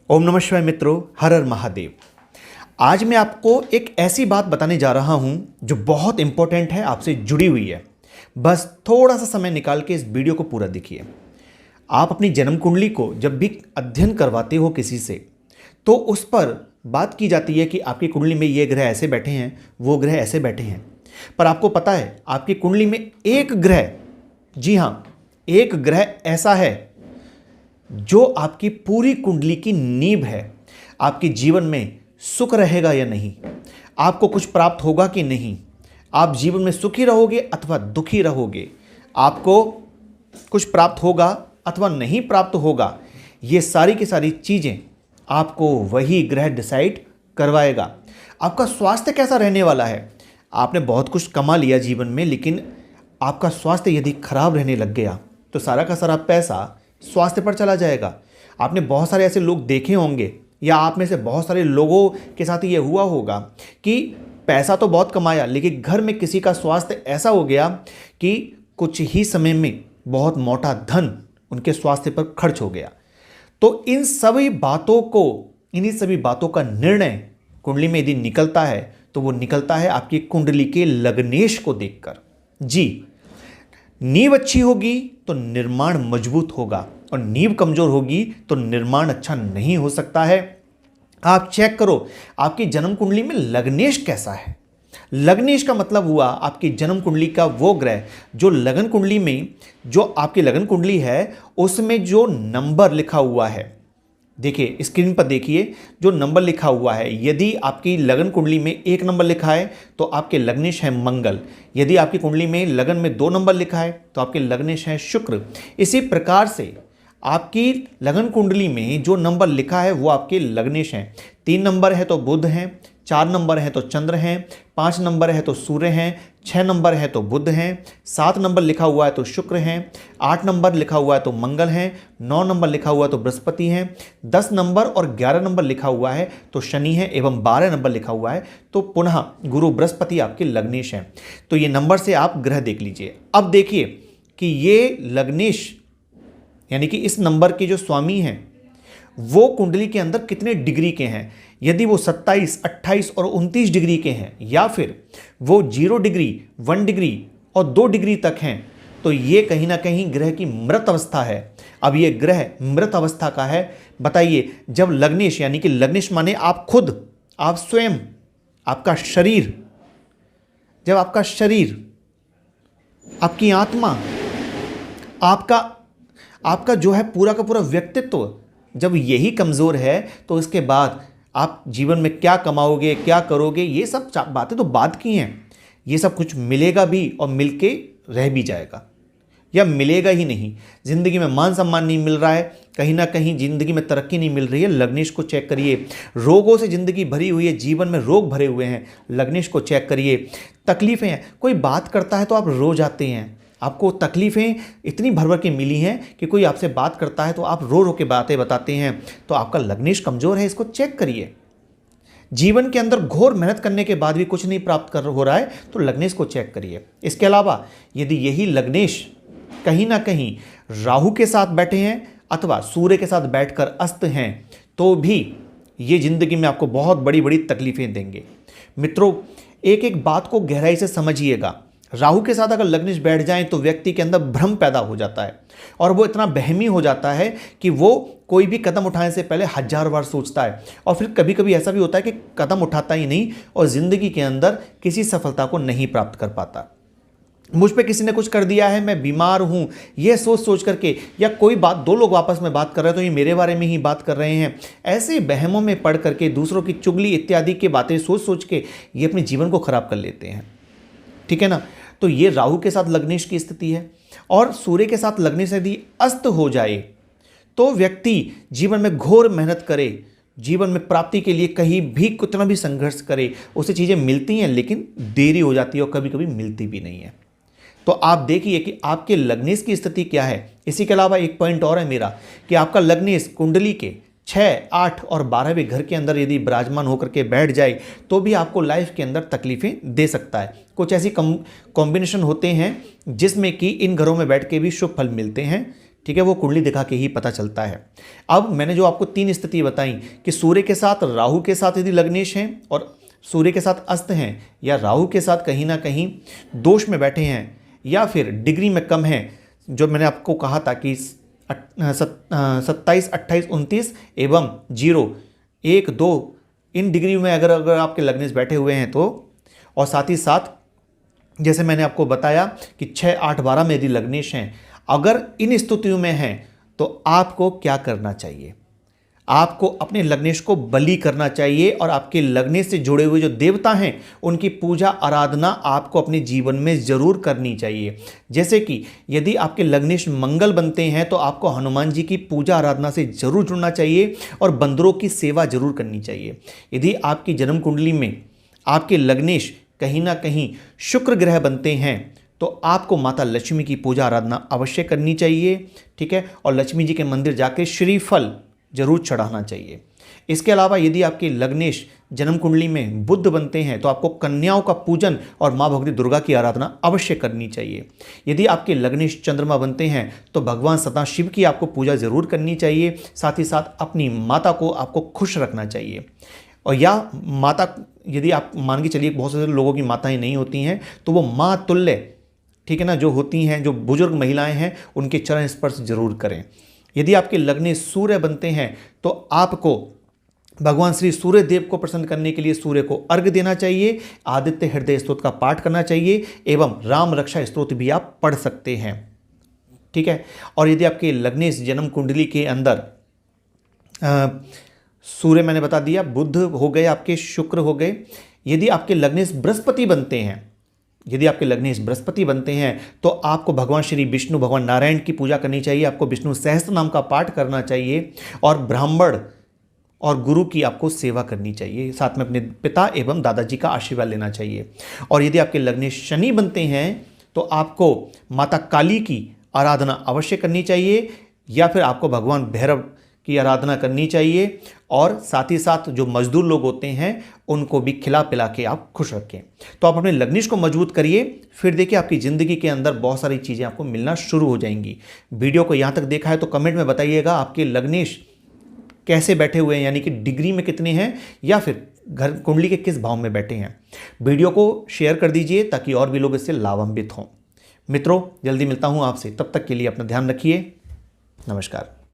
ओम नमः शिवाय मित्रों, हर हर महादेव। आज मैं आपको एक ऐसी बात बताने जा रहा हूं जो बहुत इंपॉर्टेंट है, आपसे जुड़ी हुई है। बस थोड़ा सा समय निकाल के इस वीडियो को पूरा देखिए। आप अपनी जन्म कुंडली को जब भी अध्ययन करवाते हो किसी से, तो उस पर बात की जाती है कि आपकी कुंडली में ये ग्रह ऐसे बैठे हैं, वो ग्रह ऐसे बैठे हैं। पर आपको पता है आपकी कुंडली में एक ग्रह, जी हाँ, एक ग्रह ऐसा है जो आपकी पूरी कुंडली की नींव है। आपके जीवन में सुख रहेगा या नहीं, आपको कुछ प्राप्त होगा कि नहीं, आप जीवन में सुखी रहोगे अथवा दुखी रहोगे, आपको कुछ प्राप्त होगा अथवा नहीं प्राप्त होगा, ये सारी की सारी चीज़ें आपको वही ग्रह डिसाइड करवाएगा। आपका स्वास्थ्य कैसा रहने वाला है। आपने बहुत कुछ कमा लिया जीवन में, लेकिन आपका स्वास्थ्य यदि खराब रहने लग गया तो सारा का सारा पैसा स्वास्थ्य पर चला जाएगा। आपने बहुत सारे ऐसे लोग देखे होंगे, या आप में से बहुत सारे लोगों के साथ ये हुआ होगा कि पैसा तो बहुत कमाया, लेकिन घर में किसी का स्वास्थ्य ऐसा हो गया कि कुछ ही समय में बहुत मोटा धन उनके स्वास्थ्य पर खर्च हो गया। तो इन्हीं सभी बातों का निर्णय कुंडली में यदि निकलता है तो वो निकलता है आपकी कुंडली के लग्नेश को देखकर। जी, नींव अच्छी होगी तो निर्माण मजबूत होगा, और नींव कमजोर होगी तो निर्माण अच्छा नहीं हो सकता है। आप चेक करो आपकी जन्म कुंडली में लग्नेश कैसा है। लग्नेश का मतलब हुआ आपकी जन्म कुंडली का वो ग्रह जो लगन कुंडली में, जो आपकी लगन कुंडली है उसमें जो नंबर लिखा हुआ है। देखिए स्क्रीन पर देखिए जो नंबर लिखा हुआ है। यदि आपकी लगन कुंडली में 1 नंबर लिखा है तो आपके लग्नेश है मंगल। यदि आपकी कुंडली में लगन में 2 नंबर लिखा है तो आपके लग्नेश है शुक्र। इसी प्रकार से आपकी लगन कुंडली में जो नंबर लिखा है वो आपके लग्नेश हैं। 3 नंबर है तो बुध हैं, 4 नंबर है तो चंद्र हैं, 5 नंबर है तो सूर्य हैं, 6 नंबर है तो बुध हैं, 7 नंबर लिखा हुआ है तो शुक्र हैं, 8 नंबर लिखा हुआ है तो मंगल हैं, 9 नंबर लिखा हुआ है तो बृहस्पति हैं, 10 नंबर और 11 नंबर लिखा हुआ है तो शनि है, एवं 12 नंबर लिखा हुआ है तो पुनः गुरु बृहस्पति आपके लग्नेश हैं। तो ये नंबर से आप ग्रह देख लीजिए। अब देखिए कि ये लग्नेश यानी कि इस नंबर के जो स्वामी हैं वो कुंडली के अंदर कितने डिग्री के हैं। यदि वो 27, 28 और 29 डिग्री के हैं, या फिर वो 0 डिग्री, 1 डिग्री और 2 डिग्री तक हैं, तो ये कहीं ना कहीं ग्रह की मृत अवस्था है। अब ये ग्रह मृत अवस्था का है। बताइए, जब लग्नेश यानी कि लग्नेश माने आप खुद, आप स्वयं, आपका शरीर, जब आपका शरीर, आपकी आत्मा, आपका जो है पूरा का पूरा व्यक्तित्व जब यही कमज़ोर है, तो इसके बाद आप जीवन में क्या कमाओगे, क्या करोगे, ये सब बातें तो बात की हैं। ये सब कुछ मिलेगा भी और मिलके रह भी जाएगा, या मिलेगा ही नहीं। ज़िंदगी में मान सम्मान नहीं मिल रहा है, कहीं ना कहीं ज़िंदगी में तरक्की नहीं मिल रही है। लग्नेश को चेक करिए। रोगों से ज़िंदगी भरी हुई है, जीवन में रोग भरे हुए हैं। लग्नेश को चेक करिए। तकलीफ़ें हैं, कोई बात करता है तो आप रो जाते हैं। आपको तकलीफ़ें इतनी भर भर के मिली हैं कि कोई आपसे बात करता है तो आप रो रो के बातें बताते हैं, तो आपका लग्नेश कमज़ोर है। इसको चेक करिए। जीवन के अंदर घोर मेहनत करने के बाद भी कुछ नहीं प्राप्त हो रहा है तो लग्नेश को चेक करिए। इसके अलावा यदि यही लग्नेश कहीं ना कहीं राहु के साथ बैठे हैं अथवा सूर्य के साथ बैठकर अस्त हैं, तो भी ये ज़िंदगी में आपको बहुत बड़ी बड़ी तकलीफ़ें देंगे। मित्रों, एक एक बात को गहराई से समझिएगा। राहु के साथ अगर लग्नेश बैठ जाएं तो व्यक्ति के अंदर भ्रम पैदा हो जाता है, और वो इतना बहमी हो जाता है कि वो कोई भी कदम उठाने से पहले 1000 बार सोचता है, और फिर कभी कभी ऐसा भी होता है कि कदम उठाता ही नहीं और ज़िंदगी के अंदर किसी सफलता को नहीं प्राप्त कर पाता। मुझ पे किसी ने कुछ कर दिया है, मैं बीमार हूँ, ये सोच करके, या कोई बात, 2 लोग आपस में बात कर रहे हैं तो ये मेरे बारे में ही बात कर रहे हैं, ऐसे बहमों में पढ़ करके दूसरों की चुगली इत्यादि की बातें सोच के ये अपने जीवन को खराब कर लेते हैं। ठीक है ना। तो ये राहु के साथ लग्नेश की स्थिति है, और सूर्य के साथ लग्नेश यदि अस्त हो जाए तो व्यक्ति जीवन में घोर मेहनत करे, जीवन में प्राप्ति के लिए कहीं भी कितना भी संघर्ष करे, उसे चीज़ें मिलती हैं लेकिन देरी हो जाती है और कभी कभी मिलती भी नहीं है। तो आप देखिए कि आपके लग्नेश की स्थिति क्या है। इसी के अलावा एक पॉइंट और है मेरा कि आपका लग्नेश कुंडली के 6, 8 और 12वें घर के अंदर यदि विराजमान होकर के बैठ जाए तो भी आपको लाइफ के अंदर तकलीफ़ें दे सकता है। कुछ ऐसी कॉम्बिनेशन होते हैं जिसमें कि इन घरों में बैठ के भी शुभ फल मिलते हैं, ठीक है, वो कुंडली दिखा के ही पता चलता है। अब मैंने जो आपको 3 स्थिति बताई कि सूर्य के साथ राहु के साथ यदि लग्नेश हैं और सूर्य के साथ अस्त हैं या राहु के साथ कहीं ना कहीं दोष में बैठे हैं या फिर डिग्री में कम हैं, जो मैंने आपको कहा था कि 27, 28, 29 एवं 0, 1, 2 इन डिग्री में अगर आपके लग्नेश बैठे हुए हैं तो, और साथ ही साथ जैसे मैंने आपको बताया कि 6, 8, 12 में यदि लग्नेश हैं, अगर इन स्थितियों में हैं तो आपको क्या करना चाहिए? आपको अपने लग्नेश को बलि करना चाहिए और आपके लग्नेश से जुड़े हुए जो देवता हैं उनकी पूजा आराधना आपको अपने जीवन में जरूर करनी चाहिए। जैसे कि यदि आपके लग्नेश मंगल बनते हैं तो आपको हनुमान जी की पूजा आराधना से जरूर जुड़ना चाहिए और बंदरों की सेवा जरूर करनी चाहिए। यदि आपकी जन्म कुंडली में आपके लग्नेश कहीं ना कहीं शुक्र ग्रह बनते हैं तो आपको माता लक्ष्मी की पूजा आराधना अवश्य करनी चाहिए, ठीक है, और लक्ष्मी जी के मंदिर जाकर श्रीफल जरूर चढ़ाना चाहिए। इसके अलावा यदि आपके लग्नेश जन्म कुंडली में बुध बनते हैं तो आपको कन्याओं का पूजन और माँ भगवती दुर्गा की आराधना अवश्य करनी चाहिए। यदि आपके लग्नेश चंद्रमा बनते हैं तो भगवान सदाशिव की आपको पूजा जरूर करनी चाहिए। साथ ही साथ अपनी माता को आपको खुश रखना चाहिए। और या माता, यदि आप मान के चलिए बहुत सारे लोगों की माताएं नहीं होती हैं तो वो माँ तुल्य, ठीक है ना, जो होती हैं, जो बुजुर्ग महिलाएं हैं, उनके चरण स्पर्श जरूर करें। यदि आपके लग्नेश सूर्य बनते हैं तो आपको भगवान श्री सूर्य देव को प्रसन्न करने के लिए सूर्य को अर्घ्य देना चाहिए, आदित्य हृदय स्तोत्र का पाठ करना चाहिए एवं राम रक्षा स्तोत्र भी आप पढ़ सकते हैं, ठीक है। और यदि आपके लग्नेश जन्म कुंडली के अंदर सूर्य मैंने बता दिया, बुध हो गए, आपके शुक्र हो गए। यदि आपके लग्नेश बृहस्पति बनते हैं, यदि आपके लग्नेश बृहस्पति बनते हैं तो आपको भगवान श्री विष्णु, भगवान नारायण की पूजा करनी चाहिए, आपको विष्णु सहस्त्र नाम का पाठ करना चाहिए और ब्राह्मण और गुरु की आपको सेवा करनी चाहिए। साथ में अपने पिता एवं दादाजी का आशीर्वाद लेना चाहिए। और यदि आपके लग्नेश शनि बनते हैं तो आपको माता काली की आराधना अवश्य करनी चाहिए या फिर आपको भगवान भैरव की आराधना करनी चाहिए। और साथ ही साथ जो मजदूर लोग होते हैं उनको भी खिला पिला के आप खुश रखें। तो आप अपने लग्नेश को मजबूत करिए, फिर देखिए आपकी ज़िंदगी के अंदर बहुत सारी चीज़ें आपको मिलना शुरू हो जाएंगी। वीडियो को यहाँ तक देखा है तो कमेंट में बताइएगा आपके लग्नेश कैसे बैठे हुए हैं, यानी कि डिग्री में कितने हैं या फिर घर कुंडली के किस भाव में बैठे हैं। वीडियो को शेयर कर दीजिए ताकि और भी लोग इससे लाभान्वित हों। मित्रों, जल्दी मिलता हूँ आपसे, तब तक के लिए अपना ध्यान रखिए। नमस्कार।